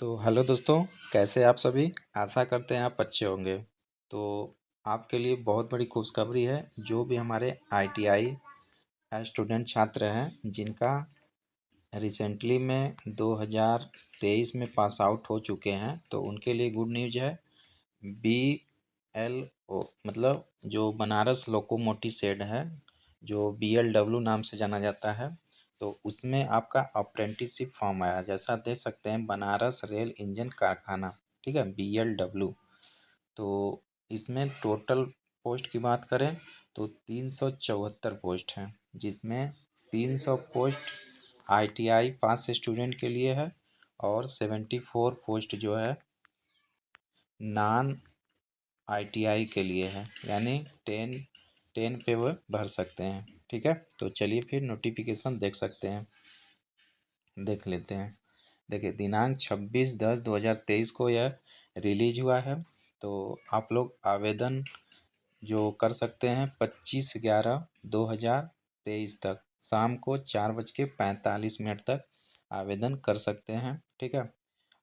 तो हेलो दोस्तों, कैसे आप सभी? आशा करते हैं आप अच्छे होंगे। तो आपके लिए बहुत बड़ी खुशखबरी है। जो भी हमारे आईटीआई स्टूडेंट छात्र हैं जिनका रिसेंटली में 2023 में पास आउट हो चुके हैं, तो उनके लिए गुड न्यूज़ है। BLO मतलब जो बनारस लोकोमोटिव शेड है, जो BLW नाम से जाना जाता है, तो उसमें आपका अप्रेंटिसशिप फॉर्म आया। जैसा देख सकते हैं, बनारस रेल इंजन कारखाना, ठीक है, BLW। तो इसमें टोटल पोस्ट की बात करें तो 374 पोस्ट हैं, जिसमें 300 पोस्ट ITI पास स्टूडेंट के लिए है और 74 पोस्ट जो है नॉन ITI के लिए है, यानी टेन टेन पे वो भर सकते हैं। ठीक है, तो चलिए फिर नोटिफिकेशन देख सकते हैं, देख लेते हैं। देखिए, दिनांक 26/10/2023 को यह रिलीज हुआ है। तो आप लोग आवेदन जो कर सकते हैं 25/11/2023 तक, शाम को 4:45 तक आवेदन कर सकते हैं। ठीक है,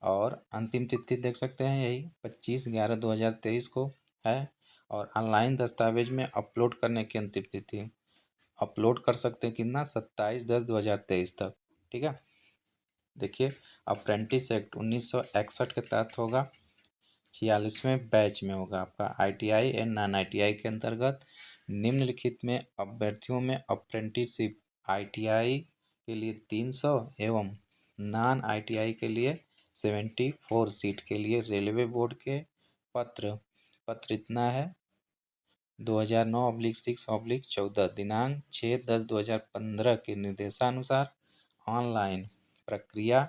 और अंतिम तिथि देख सकते हैं, यही 25/11/2023 को है। और ऑनलाइन दस्तावेज में अपलोड करने की अंतिम तिथि अपलोड कर सकते हैं कितना, 27/10/2023 तक। ठीक है, देखिए, अप्रेंटिस एक्ट 1961 के तहत होगा, 46वें बैच में होगा आपका ITI एंड नॉन ITI के अंतर्गत। निम्नलिखित में अभ्यर्थियों में अप्रेंटिसशिप ITI के लिए 300 एवं नॉन ITI के लिए 74 सीट के लिए रेलवे बोर्ड के पत्र पत्र इतना है, 2009/6/14 दिनांक 6/10/2015 के निर्देशानुसार ऑनलाइन प्रक्रिया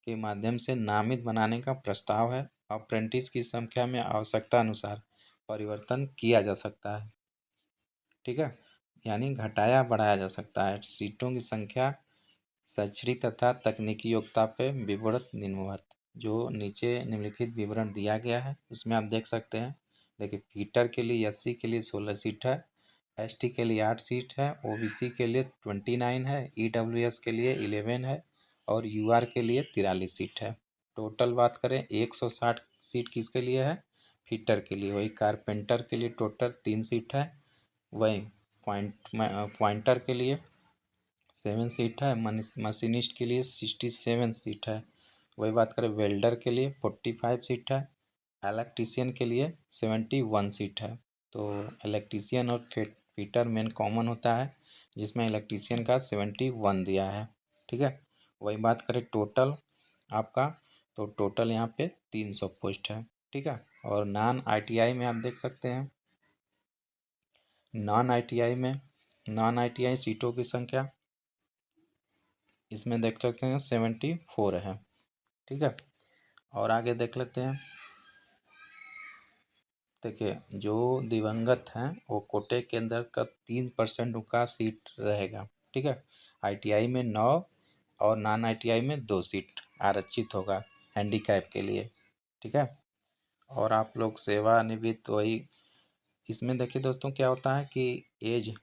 के माध्यम से नामित बनाने का प्रस्ताव है। अप्रेंटिस की संख्या में आवश्यकता अनुसार परिवर्तन किया जा सकता है। ठीक है, यानी घटाया बढ़ाया जा सकता है। सीटों की संख्या, शैक्षणिक तथा तकनीकी योग्यता पे विवरण निम्नवत, जो नीचे निम्नलिखित विवरण दिया गया है उसमें आप देख सकते हैं। देखिए, फीटर के लिए SC के लिए 16 सीट है, ST के लिए 8 सीट है, OBC के लिए 29 है, EWS के लिए 11 है और UR के लिए 43 सीट है। टोटल बात करें 160 सीट किसके लिए है, फीटर के लिए। वही कारपेंटर के लिए टोटल 3 सीट है, वही पॉइंटर के लिए 7 सीट है, मशीनिस्ट के लिए 67 सीट है। वही बात करें वेल्डर के लिए 45 सीट है, इलेक्ट्रीशियन के लिए 71 सीट है। तो इलेक्ट्रीशियन और फिटर मेन कॉमन होता है, जिसमें इलेक्ट्रीशियन का 71 दिया है। ठीक है, वही बात करें टोटल आपका, तो टोटल यहाँ पे 300 पोस्ट है। ठीक है, और नॉन ITI में आप देख सकते हैं, नॉन ITI सीटों की संख्या इसमें देख सकते हैं 74 है। ठीक है, और आगे देख लेते हैं। देखिए, जो दिवंगत हैं वो कोटे के अंदर का 3% उनका सीट रहेगा। ठीक है, ITI में 9 और नॉन ITI में 2 सीट आरक्षित होगा हैंडीकैप के लिए। ठीक है, और आप लोग सेवानिवृत्त, वही इसमें देखिए दोस्तों क्या होता है कि एज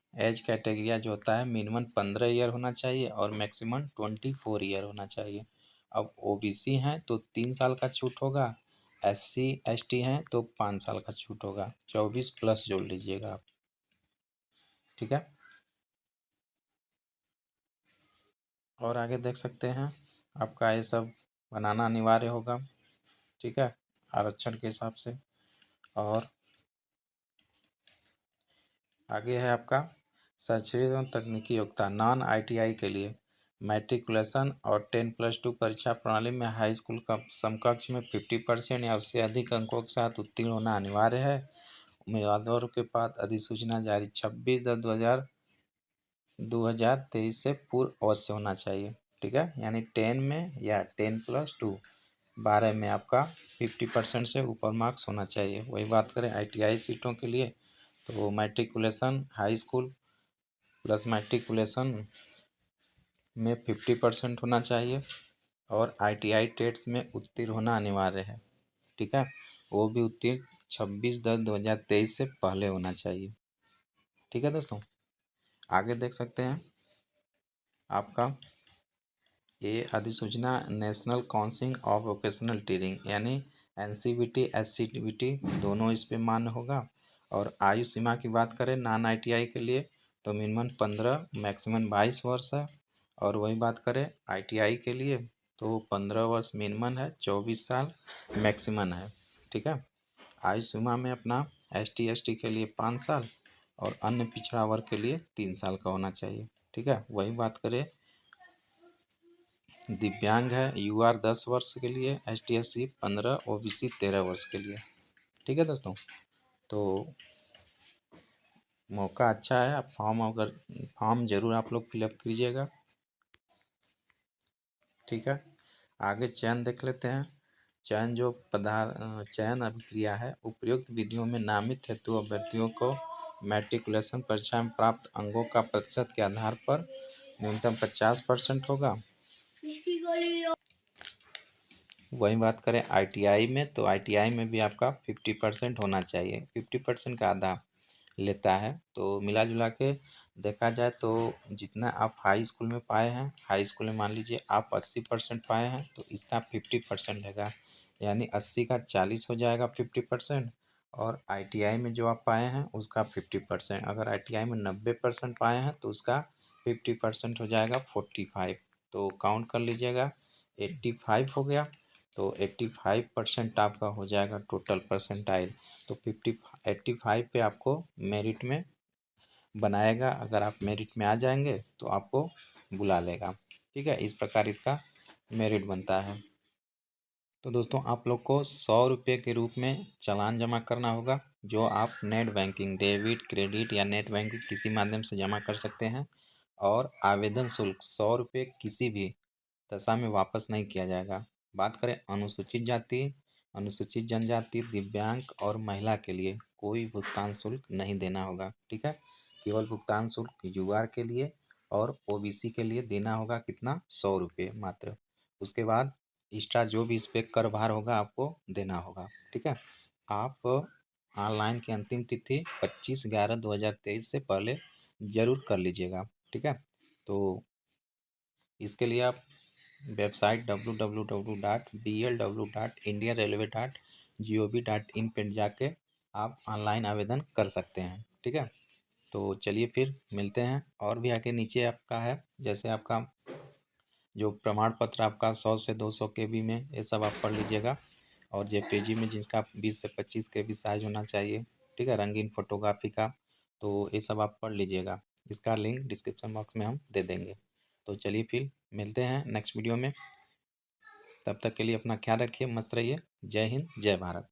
कैटेगरिया जो होता है, मिनिमम 15 ईयर होना चाहिए और मैक्सिमम 24 ईयर होना चाहिए। अब OBC हैं तो 3 साल का छूट होगा, SC ST हैं तो 5 साल का छूट होगा, 24 प्लस जोड़ लीजिएगा आप। ठीक है, और आगे देख सकते हैं, आपका ये सब बनाना अनिवार्य होगा। ठीक है, आरक्षण के हिसाब से। और आगे है आपका शैक्षणिक एवं तकनीकी योग्यता। नॉन ITI के लिए मैट्रिकुलेशन और 10+2 परीक्षा प्रणाली में हाई स्कूल का समकक्ष में 50% या उससे अधिक अंकों के साथ उत्तीर्ण होना अनिवार्य है। उम्मीदवारों के पास अधिसूचना जारी 26/10/2023 से पूर्व अवश्य होना चाहिए। ठीक है, यानी 10 में या 10+2 12 में आपका 50% से ऊपर मार्क्स होना चाहिए। वही बात करें ITI सीटों के लिए, तो matriculation high school plus matriculation में 50% होना चाहिए और ITI टेट्स में उत्तीर्ण होना अनिवार्य है। ठीक है, वो भी उत्तीर्ण 26/10/2023 से पहले होना चाहिए। ठीक है दोस्तों, आगे देख सकते हैं आपका ये अधिसूचना national council of vocational training यानी NCVT SCVT दोनों इस पे मान्य होगा। और आयु सीमा की बात करें नॉन ITI के लिए तो मिनिमम 15 मैक्सिमम 22 वर्ष है। और वही बात करें ITI के लिए तो 15 वर्ष मिनिमम है, 24 साल मैक्सिमम है। ठीक है। आयु सीमा में अपना ST ST के लिए 5 साल और अन्य पिछड़ा वर्ग के लिए 3 साल का होना चाहिए। ठीक है। वही बात करें दिव्यांग है UR 10 वर्ष के लिए, ST SC 15, OBC 13 वर्ष के लिए। ठीक है दोस्तों, तो मौका अच्छा है। आप फॉर्म जरूर आप लोग फिलअप कीजिएगा। ठीक है। आगे चयन देख लेते हैं। चयन अभिक्रिया है उपयुक्त विधियों में नामित हेतु अभ्यर्थियों को मैट्रिकुलेशन परीक्षा में प्राप्त अंकों का प्रतिशत के आधार पर न्यूनतम 50% होगा। वही बात करें ITI में तो ITI में भी आपका 50% होना चाहिए। 50% का आधा लेता है। तो मिला जुला के देखा जाए तो जितना आप हाई स्कूल में पाए हैं, हाई स्कूल में मान लीजिए आप 80% पाए हैं तो इसका 50% रहेगा, यानी 80 का 40 हो जाएगा 50%। और ITI में जो आप पाए हैं उसका 50%। अगर ITI में 90% पाए हैं तो उसका 50% हो जाएगा 45। तो काउंट कर लीजिएगा 85 हो गया। तो 85% आपका हो जाएगा टोटल परसेंटाइल। तो 85 पे आपको मेरिट में बनाएगा। अगर आप मेरिट में आ जाएंगे तो आपको बुला लेगा। ठीक है। इस प्रकार इसका मेरिट बनता है। तो दोस्तों आप लोग को 100 रुपये के रूप में चालान जमा करना होगा, जो आप नेट बैंकिंग डेबिट क्रेडिट या नेट बैंकिंग किसी माध्यम से जमा कर सकते हैं। और आवेदन शुल्क 100 रुपये किसी भी दशा में वापस नहीं किया जाएगा। बात करें अनुसूचित जाति, अनुसूचित जनजाति, दिव्यांग और महिला के लिए कोई भुगतान शुल्क नहीं देना होगा। ठीक है। केवल भुगतान शुल्क UR के लिए और OBC के लिए देना होगा कितना, 100 रुपये मात्र। उसके बाद एक्स्ट्रा जो भी इस पर कर भार होगा आपको देना होगा। ठीक है। आप ऑनलाइन की अंतिम तिथि 25/11/2023 से पहले ज़रूर कर लीजिएगा। ठीक है। तो इसके लिए आप वेबसाइट www.blw.indianrailway.gov.in पे जाके आप ऑनलाइन आवेदन कर सकते हैं। ठीक है। तो चलिए फिर मिलते हैं। और भी आगे नीचे आपका है, जैसे आपका जो प्रमाण पत्र आपका 100 से 200 KB में, ये सब आप पढ़ लीजिएगा। और JPG में जिसका 20 से 25 KB साइज होना चाहिए। ठीक है। रंगीन फोटोग्राफी का, तो ये सब आप पढ़ लीजिएगा। इसका लिंक डिस्क्रिप्शन बॉक्स में हम दे देंगे। तो चलिए फिर मिलते हैं नेक्स्ट वीडियो में। तब तक के लिए अपना ख्याल रखिए, मस्त रहिए। जय हिंद, जय भारत।